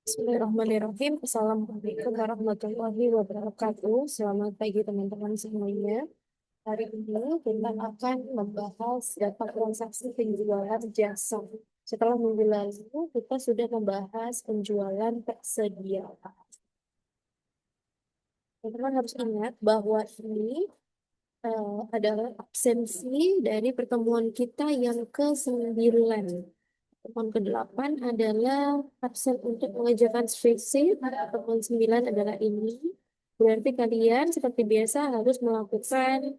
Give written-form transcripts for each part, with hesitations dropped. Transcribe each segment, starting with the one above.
Bismillahirrahmanirrahim. Assalamualaikum warahmatullahi wabarakatuh. Selamat pagi teman-teman semuanya. Hari ini kita akan membahas dampak transaksi penjualan jasa. Setelah minggu lalu, kita sudah membahas penjualan persediaan. Teman-teman harus ingat bahwa ini adalah absensi dari pertemuan kita yang ke-9. Pertemuan ke-8 adalah absen untuk mengerjakan skripsi. Pertemuan 9 adalah ini. Berarti kalian seperti biasa harus melakukan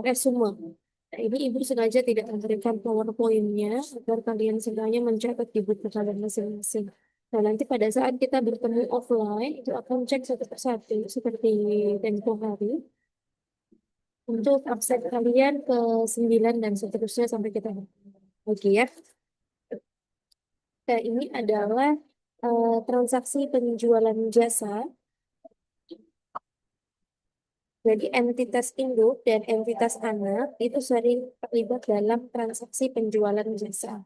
resume. Nah, ini Ibu sengaja tidak memberikan PowerPoint-nya agar kalian semuanya mencatat di buku kalian masing-masing. Nah, nanti pada saat kita bertemu offline, itu akan cek satu persatu seperti tempo hari untuk absen kalian ke-9 dan seterusnya sampai kita lagi ya. Nah, ini adalah transaksi penjualan jasa. Jadi entitas induk dan entitas anak itu sering terlibat dalam transaksi penjualan jasa.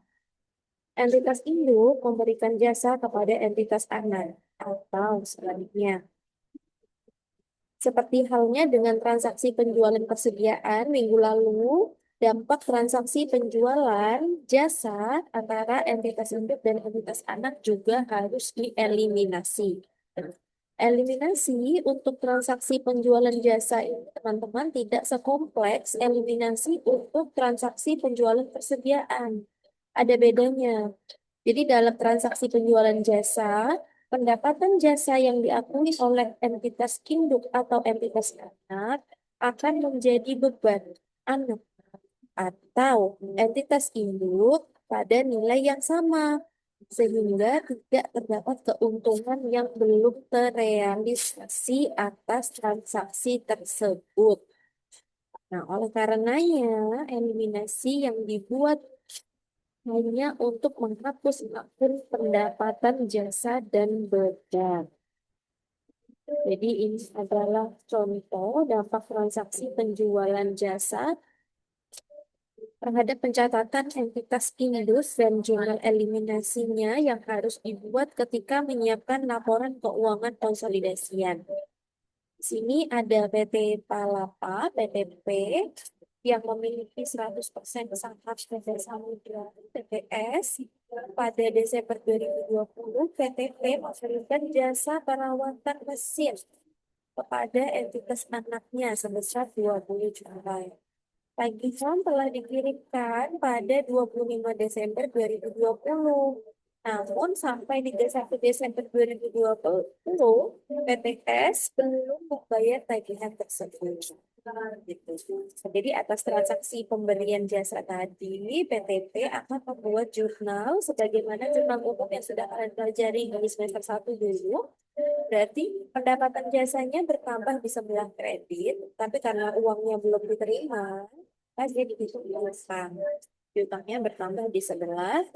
Entitas induk memberikan jasa kepada entitas anak atau sebaliknya. Seperti halnya dengan transaksi penjualan persediaan minggu lalu, dampak transaksi penjualan jasa antara entitas induk dan entitas anak juga harus dieliminasi. Eliminasi untuk transaksi penjualan jasa ini, teman-teman, tidak sekompleks eliminasi untuk transaksi penjualan persediaan. Ada bedanya. Jadi dalam transaksi penjualan jasa, pendapatan jasa yang diakui oleh entitas induk atau entitas anak akan menjadi beban anak atau entitas induk pada nilai yang sama, sehingga tidak terdapat keuntungan yang belum terrealisasi atas transaksi tersebut. Nah, oleh karenanya, eliminasi yang dibuat hanya untuk menghapus akun pendapatan jasa dan beban. Jadi ini adalah contoh dampak transaksi penjualan jasa terhadap pencatatan entitas indus dan jurnal eliminasinya yang harus dibuat ketika menyiapkan laporan keuangan konsolidasian. Di sini ada PT Palapa, PTP, yang memiliki 100% saham PT Samudra TPS. Pada Desember 2020, PTP memberikan jasa perawatan mesin kepada entitas anaknya sebesar 20 juta. Tagihan telah dikirimkan pada 25 Desember 2020. Namun sampai 31 Desember 2020, PTS belum membayar tagihan tersebut. Gitu. Jadi atas transaksi pemberian jasa tadi, PTP akan membuat jurnal sebagaimana jurnal umum yang sudah kalian pelajari di semester 1 dulu. Berarti pendapatan jasanya bertambah di sebelah kredit, tapi karena uangnya belum diterima, pasti dihitung di utang. Utangnya bertambah di sebelah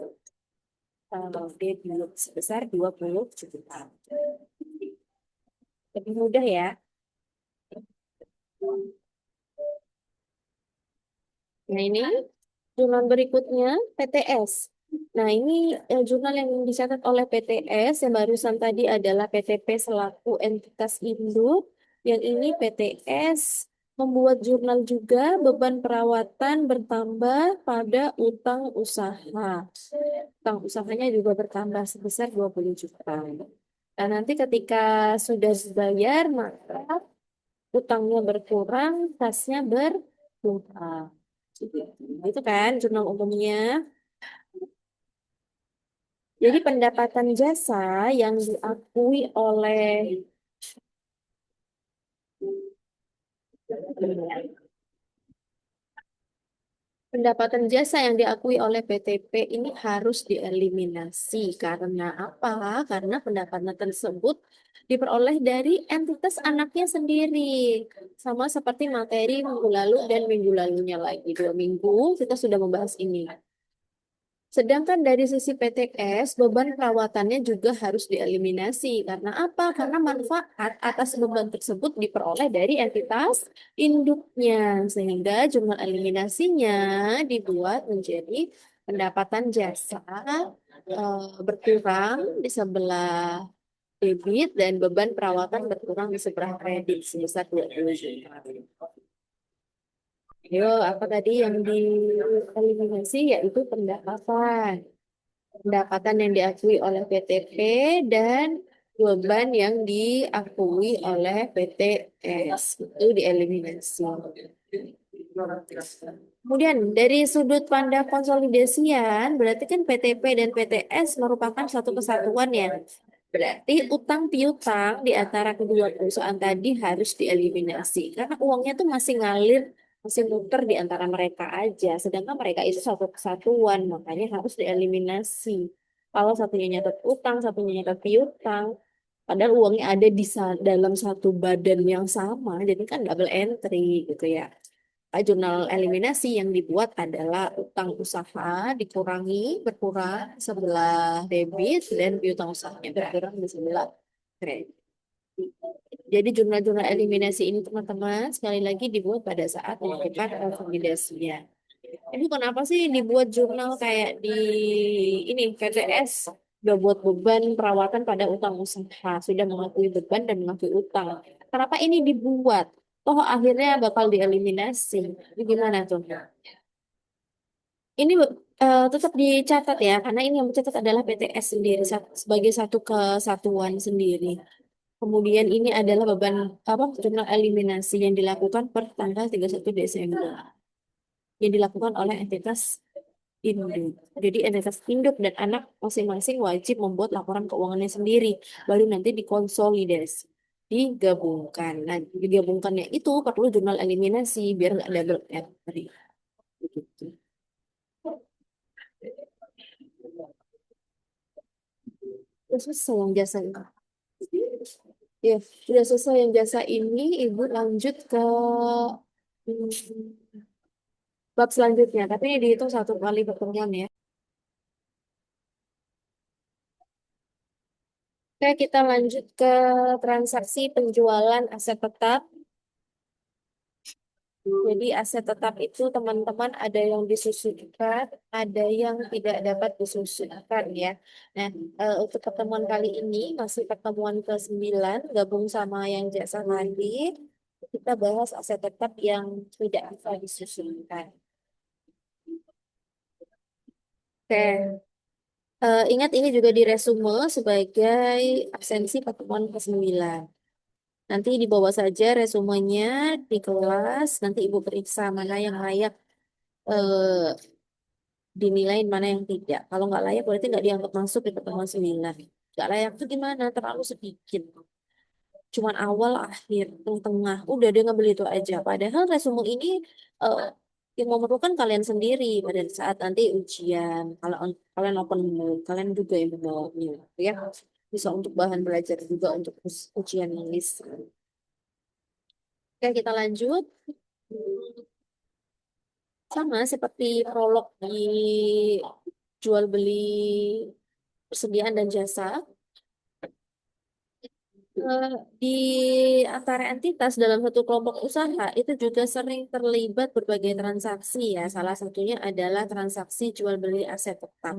debit sebesar 20 juta. Lebih mudah ya. Nah, ini jurnal berikutnya PTS. Nah, ini jurnal yang dicatat oleh PTS yang barusan tadi adalah PTP selaku entitas induk. Yang ini PTS membuat jurnal juga beban perawatan bertambah pada utang usaha. Utang usahanya juga bertambah sebesar 20 juta. Nah, nanti ketika sudah dibayar, maka utangnya berkurang, kasnya berkurang. Itu kan jurnal umumnya. Jadi pendapatan jasa yang diakui oleh pendapatan jasa yang diakui oleh PTP ini harus dieliminasi. Karena apa? Karena pendapatan tersebut diperoleh dari entitas anaknya sendiri. Sama seperti materi minggu lalu dan minggu lalunya lagi. 2 minggu kita sudah membahas ini. Sedangkan dari sisi PTS, beban perawatannya juga harus dieliminasi. Karena apa? Karena manfaat atas beban tersebut diperoleh dari entitas induknya. Sehingga jumlah eliminasinya dibuat menjadi pendapatan jasa berkurang di sebelah debit dan beban perawatan berkurang di sebelah kredit sebesar 20 juta. Yo, apa tadi yang dieliminasi yaitu pendapatan. Pendapatan yang diakui oleh PTP dan beban yang diakui oleh PTS itu dieliminasi. Kemudian dari sudut pandang konsolidasian, berarti kan PTP dan PTS merupakan satu kesatuan ya. Berarti utang piutang di antara kedua perusahaan tadi harus dieliminasi karena uangnya tuh masih ngalir, masih muter di antara mereka aja. Sedangkan mereka itu satu kesatuan, makanya harus dieliminasi. Kalau satunya nyatet utang, satunya nyatet piutang, padahal uangnya ada di dalam satu badan yang sama, jadi kan double entry gitu ya. Jurnal eliminasi yang dibuat adalah utang usaha berkurang sebelah debit dan piutang usahanya berkurang di sebelah kredit. Jadi jurnal-jurnal eliminasi ini teman-teman sekali lagi dibuat pada saat melakukan konsolidasinya. Ini kenapa sih dibuat jurnal kayak di ini PTS udah buat beban perawatan pada utang usaha, sudah mengakui beban dan mengakui utang. Kenapa ini dibuat? Toh akhirnya bakal dieliminasi. Ini gimana tuh? Ini tetap dicatat ya, karena ini yang mencatat adalah PTS sendiri sebagai satu kesatuan sendiri. Kemudian ini adalah beban apa jurnal eliminasi yang dilakukan per tanggal 31 Desember yang dilakukan oleh entitas induk. Jadi entitas induk dan anak masing-masing wajib membuat laporan keuangannya sendiri, baru nanti dikonsolidasi, digabungkan. Nah, digabungkannya itu perlu jurnal eliminasi biar nggak double entry. Begitu. Udah selesai yang jasa ini. Ya, sudah selesai yang jasa ini, Ibu lanjut ke hmm, bab selanjutnya. Tapi ini dihitung satu kali pertemuan ya. Oke, kita lanjut ke transaksi penjualan aset tetap. Jadi aset tetap itu teman-teman ada yang disusutkan, ada yang tidak dapat disusutkan ya. Nah, untuk pertemuan kali ini masih pertemuan ke-9 gabung sama yang jasa tadi. Kita bahas aset tetap yang tidak bisa disusutkan. Oke, ingat ini juga diresume sebagai absensi pertemuan ke-9. Nanti dibawa saja resumenya di kelas, nanti Ibu periksa mana yang layak eh, dinilai, mana yang tidak. Kalau nggak layak berarti nggak dianggap masuk di pertemuan 9. Nggak layak itu gimana? Terlalu sedikit. Cuman awal, akhir, tengah. Udah dia ngambil itu aja. Padahal resume ini eh, yang memerlukan kalian sendiri pada saat nanti ujian. Kalau kalian open book, kalian juga yang membawanya. Ya, bisa untuk bahan belajar juga untuk ujian nulis. Oke, kita lanjut. Sama seperti prolog di jual beli persediaan dan jasa. eh, di antara entitas dalam satu kelompok usaha itu juga sering terlibat berbagai transaksi ya. Salah satunya adalah transaksi jual beli aset tetap.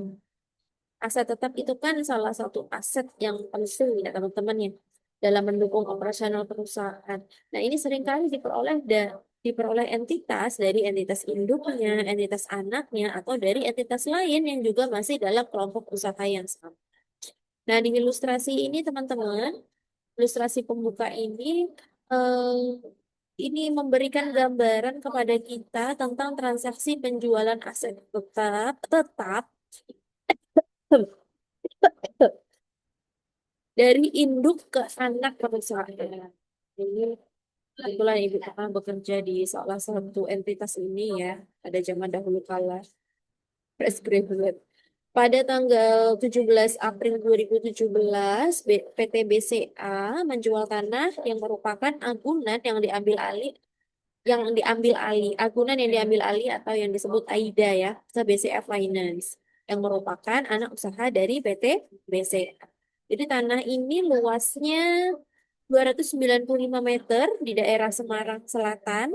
Aset tetap itu kan salah satu aset yang penting ya teman-teman ya dalam mendukung operasional perusahaan. Nah, ini seringkali diperoleh entitas dari entitas induknya, entitas anaknya, atau dari entitas lain yang juga masih dalam kelompok usaha yang sama. Nah, di ilustrasi ini teman-teman, ilustrasi pembuka ini memberikan gambaran kepada kita tentang transaksi penjualan aset tetap tetap dari induk ke anak perusahaan. Ini kebetulan Ibu pernah bekerja di salah satu entitas ini ya, pada zaman dahulu kala, fresh graduate. Pada tanggal 17 April 2017, PT BCA menjual tanah yang merupakan agunan agunan yang diambil alih atau yang disebut AIDA ya, ke BCA Finance yang merupakan anak usaha dari PT BCA. Jadi tanah ini luasnya 295 meter di daerah Semarang Selatan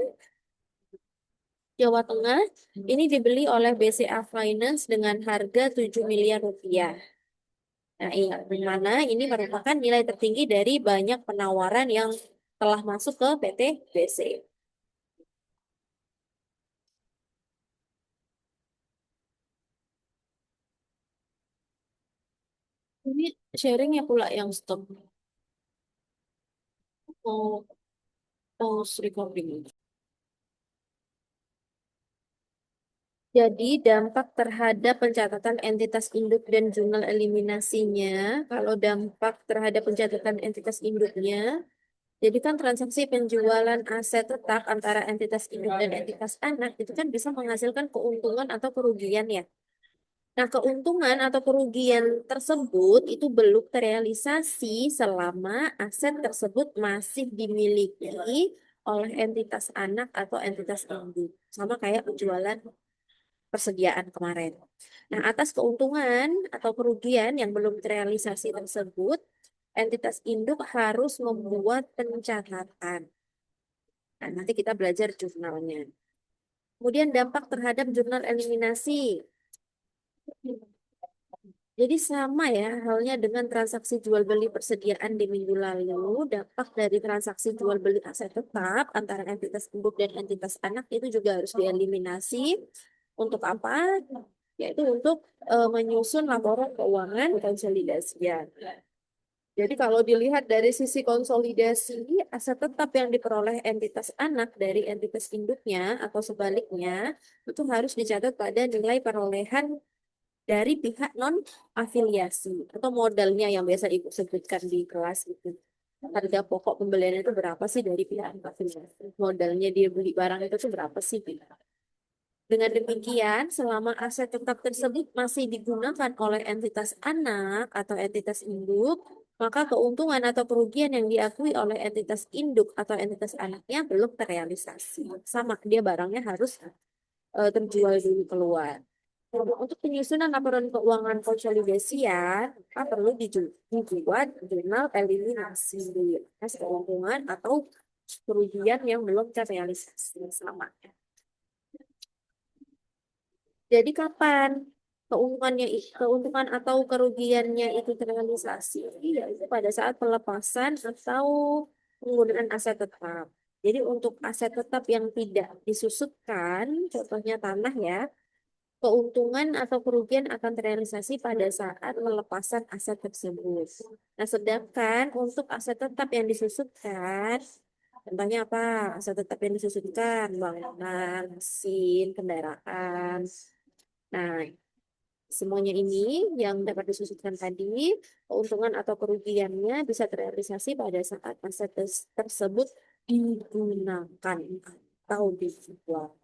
Jawa Tengah ini dibeli oleh BCA Finance dengan harga 7 miliar rupiah. Nah, yang mana ini merupakan nilai tertinggi dari banyak penawaran yang telah masuk ke PT BC. Ini sharingnya pula yang stop. Oh, pause recording. Jadi dampak terhadap pencatatan entitas induk dan jurnal eliminasinya, kalau dampak terhadap pencatatan entitas induknya, jadi kan transaksi penjualan aset tetap antara entitas induk dan entitas anak itu kan bisa menghasilkan keuntungan atau kerugian ya. Nah, keuntungan atau kerugian tersebut itu belum terrealisasi selama aset tersebut masih dimiliki oleh entitas anak atau entitas induk. Sama kayak penjualan persediaan kemarin. Nah, atas keuntungan atau kerugian yang belum terrealisasi tersebut, entitas induk harus membuat pencatatan. Nah, nanti kita belajar jurnalnya. Kemudian dampak terhadap jurnal eliminasi. Jadi sama ya halnya dengan transaksi jual beli persediaan di minggu lalu, dampak dari transaksi jual beli aset tetap antara entitas induk dan entitas anak itu juga harus dieliminasi. Untuk apa? Yaitu untuk menyusun laporan keuangan konsolidasian. Jadi kalau dilihat dari sisi konsolidasi, aset tetap yang diperoleh entitas anak dari entitas induknya atau sebaliknya itu harus dicatat pada nilai perolehan dari pihak non afiliasi atau modalnya yang biasa Ibu sebutkan di kelas itu. Harga pokok pembelian itu berapa sih dari pihak non afiliasi? Modalnya dia beli barang itu tuh berapa sih? Dengan demikian, selama aset tetap tersebut masih digunakan oleh entitas anak atau entitas induk, maka keuntungan atau kerugian yang diakui oleh entitas induk atau entitas anaknya belum terrealisasi. Sama, dia barangnya harus terjual dulu keluar. Untuk penyusunan laporan keuangan konsolidasian, maka perlu dibuat jurnal eliminasi atas keuntungan atau kerugian yang belum terrealisasi sama. Jadi kapan keuntungan atau kerugiannya itu terrealisasi? Iya, itu pada saat pelepasan atau penggunaan aset tetap. Jadi untuk aset tetap yang tidak disusutkan, contohnya tanah ya, keuntungan atau kerugian akan terrealisasi pada saat pelepasan aset tersebut. Nah, sedangkan untuk aset tetap yang disusutkan, contohnya apa? Aset tetap yang disusutkan, bangunan, mesin, kendaraan. Nah, semuanya ini yang dapat disusutkan tadi, keuntungan atau kerugiannya bisa terrealisasi pada saat aset tersebut digunakan atau dijual.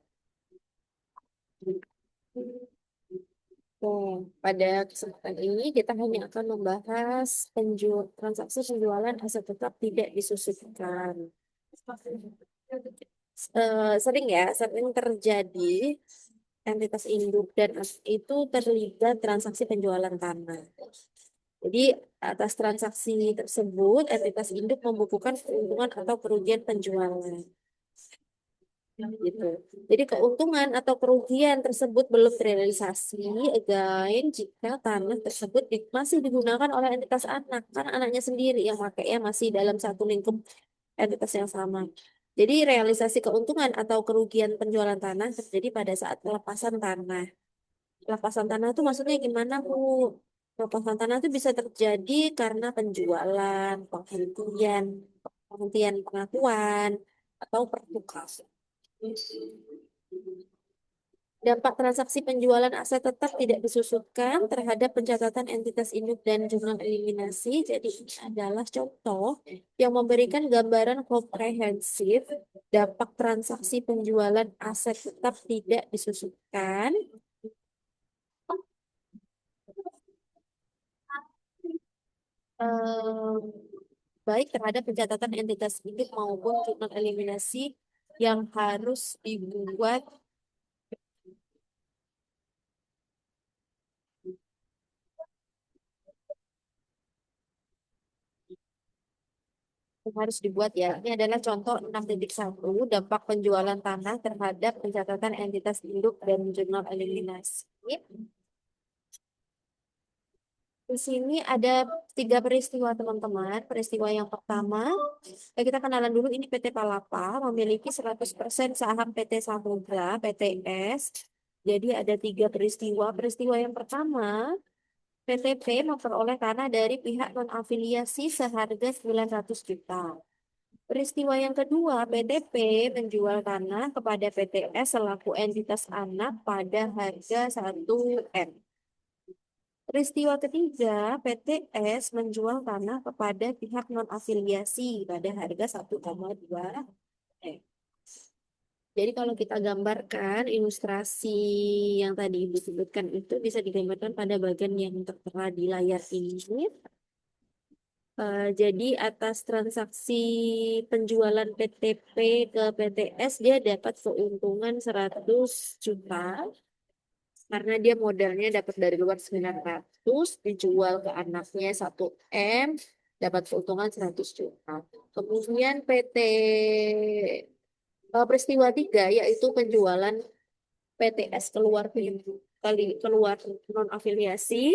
Oke, pada kesempatan ini kita hanya akan membahas transaksi penjualan aset tetap tidak disusutkan. Sering ya, sering terjadi entitas induk dan itu terlibat transaksi penjualan tanah. Jadi atas transaksi tersebut, entitas induk membukukan keuntungan atau kerugian penjualan. Gitu. Jadi keuntungan atau kerugian tersebut belum terrealisasi again jika tanah tersebut masih digunakan oleh entitas anak, kan anaknya sendiri yang makanya masih dalam satu lingkup entitas yang sama. Jadi realisasi keuntungan atau kerugian penjualan tanah terjadi pada saat pelepasan tanah. Pelepasan tanah itu maksudnya gimana, Bu? Pelepasan tanah itu bisa terjadi karena penjualan, penghentian pengakuan, atau pertukaran. Dampak transaksi penjualan aset tetap tidak disusutkan terhadap pencatatan entitas induk dan jurnal eliminasi. Jadi ini adalah contoh yang memberikan gambaran komprehensif dampak transaksi penjualan aset tetap tidak disusutkan. eh, Baik terhadap pencatatan entitas induk maupun jurnal eliminasi yang harus dibuat harus dibuat ya. Ini adalah contoh 6.1 dampak penjualan tanah terhadap pencatatan entitas induk dan jurnal eliminasi. Di sini ada 3 peristiwa teman-teman. Peristiwa yang pertama, kita kenalan dulu ini PT Palapa memiliki 100% saham PT Samudra, PTS. Jadi ada 3 peristiwa. Peristiwa yang pertama, PTP memperoleh tanah dari pihak non-afiliasi seharga 900 juta. Peristiwa yang kedua, PTP menjual tanah kepada PTS selaku entitas anak pada harga 1 M. Peristiwa ketiga, PTS menjual tanah kepada pihak non-afiliasi pada harga 1,2 M. Jadi kalau kita gambarkan ilustrasi yang tadi disebutkan itu bisa digambarkan pada bagian yang tertera di layar ini. Jadi atas transaksi penjualan PTP ke PTS dia dapat keuntungan 100 juta karena dia modalnya dapat dari luar 900 dijual ke anaknya 1 M dapat keuntungan 100 juta. Kemudian peristiwa 3 yaitu penjualan PTS keluar non afiliasi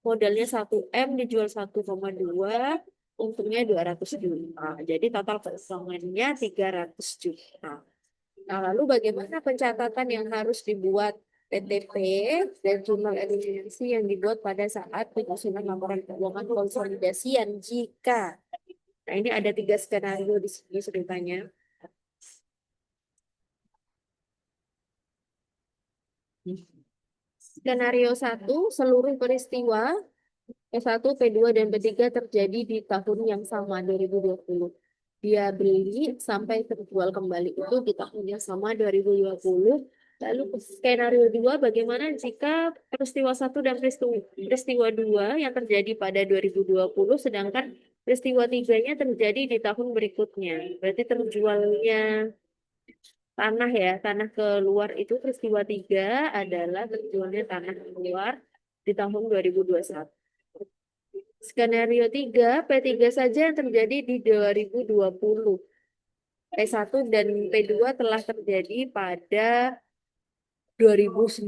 modalnya 1 M dijual 1,2 untungnya 200 juta. Jadi total keuntungannya 300 juta. Nah, lalu bagaimana pencatatan yang harus dibuat PTP dan jurnal eliminasi yang dibuat pada saat penyusunan laporan keuangan konsolidasian jika. Nah, ini ada 3 skenario di sini ceritanya. Skenario 1, seluruh peristiwa P1, P2, dan P3 terjadi di tahun yang sama, 2020. Dia beli sampai terjual kembali itu di tahun yang sama, 2020. Lalu skenario 2, bagaimana jika peristiwa 1 dan peristiwa 2 yang terjadi pada 2020, sedangkan peristiwa 3-nya terjadi di tahun berikutnya. Berarti terjualnya tanah ya, tanah keluar itu peristiwa 3 adalah terjualnya tanah keluar di tahun 2021. Skenario 3, P3 saja yang terjadi di 2020. P1 dan P2 telah terjadi pada 2019.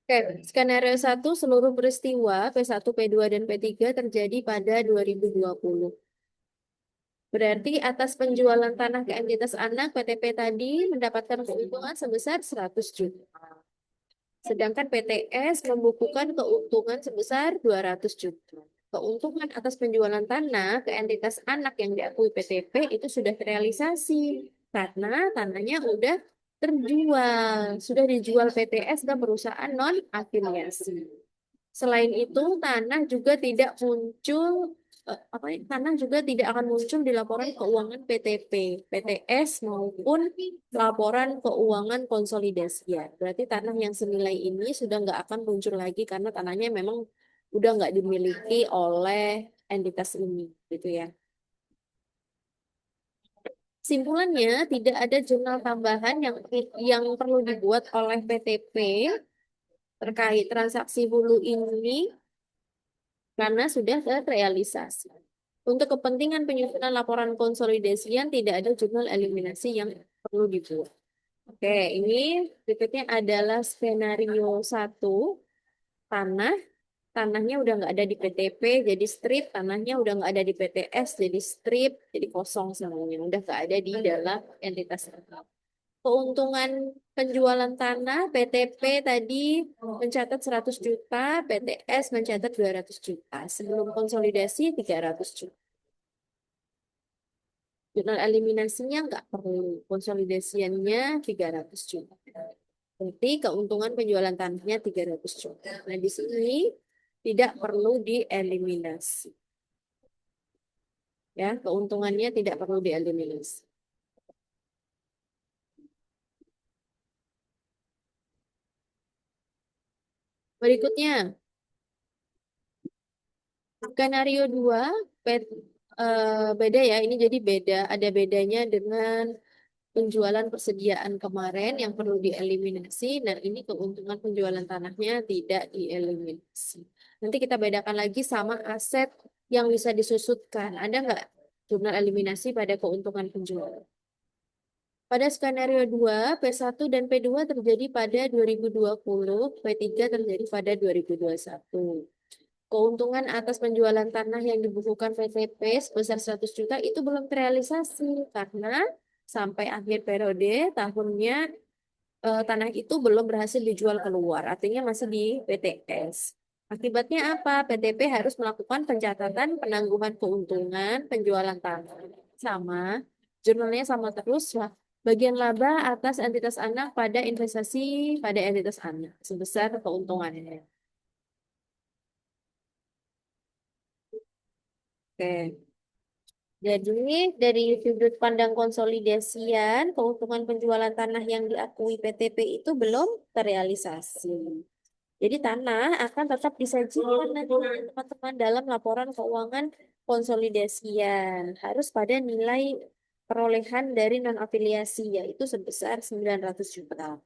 Oke, skenario 1, seluruh peristiwa P1, P2, dan P3 terjadi pada 2020. Berarti atas penjualan tanah ke entitas anak, PTP tadi mendapatkan keuntungan sebesar 100 juta. Sedangkan PTS membukukan keuntungan sebesar 200 juta. Keuntungan atas penjualan tanah ke entitas anak yang diakui PTP itu sudah terrealisasi karena tanahnya udah terjual, sudah dijual PTS ke perusahaan non-afiliasi. Selain itu, tanah juga tidak akan muncul di laporan keuangan PTP, PTS maupun laporan keuangan konsolidasian. Berarti tanah yang senilai ini sudah nggak akan muncul lagi karena tanahnya memang udah nggak dimiliki oleh entitas ini, gitu ya. Simpulannya, tidak ada jurnal tambahan yang perlu dibuat oleh PTP terkait transaksi hulu ini karena sudah terrealisasi. Untuk kepentingan penyusunan laporan konsolidasian tidak ada jurnal eliminasi yang perlu dibuat. Oke, ini berikutnya adalah skenario 1, tanah. Tanahnya udah nggak ada di PTP, jadi strip. Tanahnya udah nggak ada di PTS, jadi strip. Jadi kosong semuanya. Udah nggak ada di dalam entitas. Keuntungan penjualan tanah, PTP tadi mencatat 100 juta, PTS mencatat 200 juta. Sebelum konsolidasi 300 juta. Jurnal eliminasinya nggak perlu, konsolidasiannya 300 juta. Berarti keuntungan penjualan tanahnya 300 juta. Nah, di sini tidak perlu dieliminasi. Ya, keuntungannya tidak perlu dieliminasi. Berikutnya, skenario 2, beda ya, ini jadi beda. Ada bedanya dengan penjualan persediaan kemarin yang perlu dieliminasi. Nah, ini keuntungan penjualan tanahnya tidak dieliminasi. Nanti kita bedakan lagi sama aset yang bisa disusutkan. Ada nggak jurnal eliminasi pada keuntungan penjualan? Pada skenario 2, P1 dan P2 terjadi pada 2020, P3 terjadi pada 2021. Keuntungan atas penjualan tanah yang dibukukan PTP sebesar 100 juta itu belum terrealisasi karena sampai akhir periode tahunnya tanah itu belum berhasil dijual keluar, artinya masih di PTS. Akibatnya apa? PTP harus melakukan pencatatan penangguhan keuntungan penjualan tanah. Sama, jurnalnya sama terus lah. Bagian laba atas entitas anak pada investasi pada entitas anak sebesar keuntungannya. Oke. Jadi, dari sudut pandang konsolidasian, keuntungan penjualan tanah yang diakui PTP itu belum terrealisasi. Jadi, tanah akan tetap disajikan nanti teman-teman dalam laporan keuangan konsolidasian. Harus pada nilai perolehan dari non-afiliasi, yaitu sebesar 900 juta.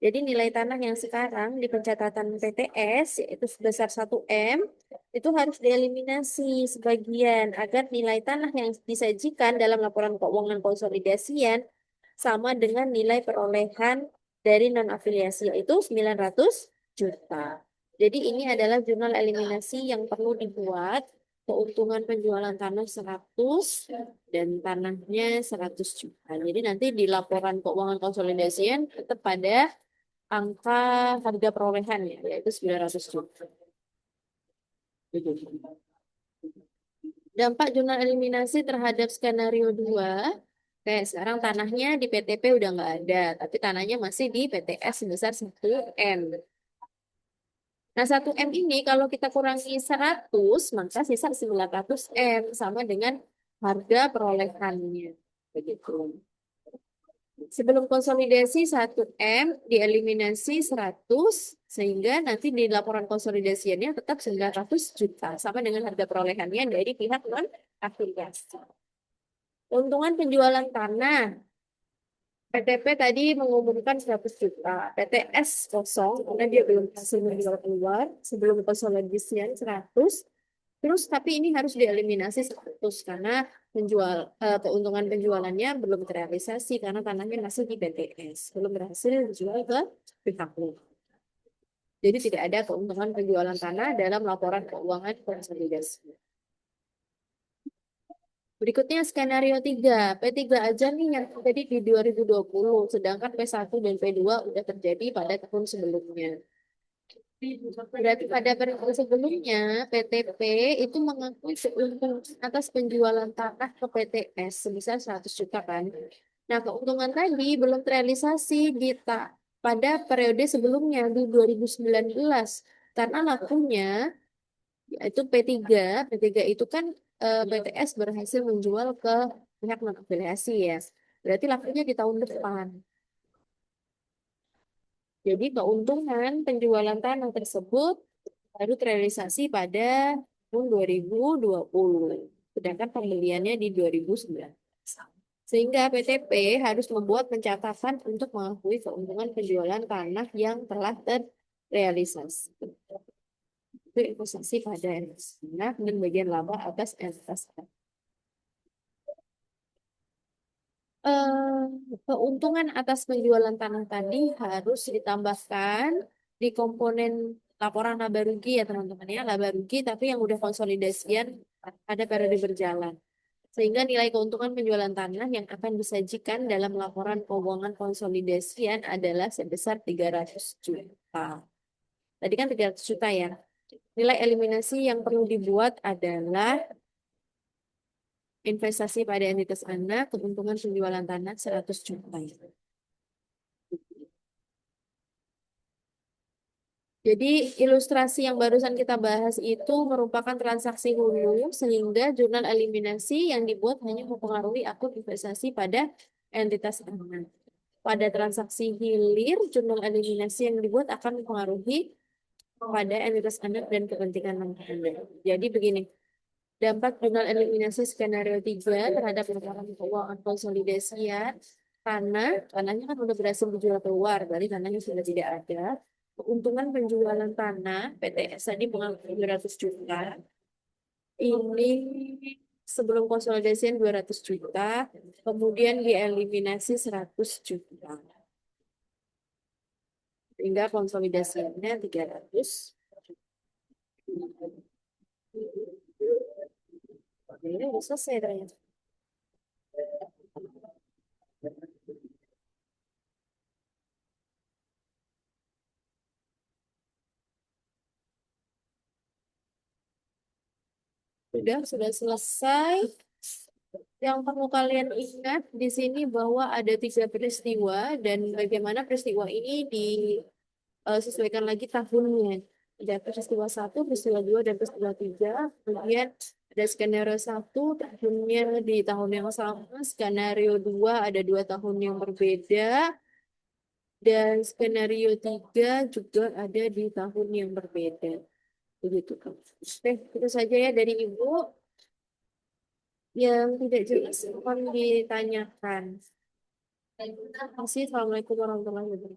Jadi nilai tanah yang sekarang di pencatatan PTS yaitu sebesar 1 M itu harus dieliminasi sebagian agar nilai tanah yang disajikan dalam laporan keuangan konsolidasian sama dengan nilai perolehan dari non-afiliasi yaitu 900 juta. Jadi ini adalah jurnal eliminasi yang perlu dibuat keuntungan penjualan tanah 100 dan tanahnya 100 juta. Jadi nanti di laporan keuangan konsolidasian tetap pada angka harga perolehan ya, yaitu 900 juta. Dampak jurnal eliminasi terhadap skenario 2, kayak sekarang tanahnya di PTP udah nggak ada, tapi tanahnya masih di PTS sebesar 1 M. Nah, 1 M ini kalau kita kurangi 100, maka sisa 900 M, sama dengan harga perolehannya. Begitu. Sebelum konsolidasi 1 M dieliminasi 100 sehingga nanti di laporan konsolidasiannya tetap 900 juta sama dengan harga perolehannya dari pihak non afiliasi. Keuntungan penjualan tanah PTP tadi mengumumkan 100 juta, PTS kosong karena dia belum hasil menjual keluar sebelum konsolidasian 100. Terus tapi ini harus dieliminasi 100 karena keuntungan penjualannya belum terrealisasi karena tanahnya masih di BTS, belum berhasil dijual ke pihak luar. Jadi tidak ada keuntungan penjualan tanah dalam laporan keuangan konsolidasi. Berikutnya skenario 3, P3 aja nih yang terjadi di 2020, sedangkan P1 dan P2 udah terjadi pada tahun sebelumnya. Berarti pada periode sebelumnya, PTP itu mengakui keuntungan atas penjualan tanah ke PTS sebesar 100 juta kan. Nah, keuntungan tadi belum terrealisasi pada periode sebelumnya di 2019 karena lakunya yaitu P3. P3 itu kan PTS berhasil menjual ke pihak non afiliasi ya. Berarti lakunya di tahun depan. Jadi keuntungan penjualan tanah tersebut baru terrealisasi pada tahun 2020, sedangkan pembeliannya di 2019. Sehingga PTP harus membuat pencatatan untuk mengakui keuntungan penjualan tanah yang telah terrealisasi. Itu investasi pada tanah dan bagian laba atas investasi. Keuntungan atas penjualan tanah tadi harus ditambahkan di komponen laporan laba rugi ya teman-teman ya, laba rugi tapi yang udah konsolidasian pada periode berjalan. Sehingga nilai keuntungan penjualan tanah yang akan disajikan dalam laporan keuangan konsolidasian adalah sebesar 300 juta. Tadi kan 300 juta ya. Nilai eliminasi yang perlu dibuat adalah investasi pada entitas anak, keuntungan penjualan tanah 100 juta. Jadi ilustrasi yang barusan kita bahas itu merupakan transaksi hulu sehingga jurnal eliminasi yang dibuat hanya mempengaruhi akun investasi pada entitas anak. Pada transaksi hilir, jurnal eliminasi yang dibuat akan mempengaruhi pada entitas anak dan kepentingan non-anak. Jadi begini, dampak jurnal eliminasi skenario 3 terhadap laporan keuangan konsolidasian Tanahnya kan udah berhasil dijual keluar, berarti tanahnya sudah tidak ada. Keuntungan penjualan tanah, PTS tadi mengambil 200 juta. Ini sebelum konsolidasian 200 juta, kemudian dieliminasi 100 juta. Sehingga konsolidasinya 300. Ini udah selesai ternyata. Sudah selesai. Yang perlu kalian ingat di sini bahwa ada 3 peristiwa dan bagaimana peristiwa ini disesuaikan lagi tahunnya. Ada peristiwa 1, peristiwa 2, dan peristiwa 3. Kemudian ada skenario 1, tahunnya di tahun yang sama. Skenario 2 ada 2 tahun yang berbeda. Dan skenario 3 juga ada di tahun yang berbeda. Begitu kan. Oke, itu saja ya dari Ibu. Yang tidak jelas akan ditanyakan. Terima kasih. Assalamualaikum warahmatullahi wabarakatuh.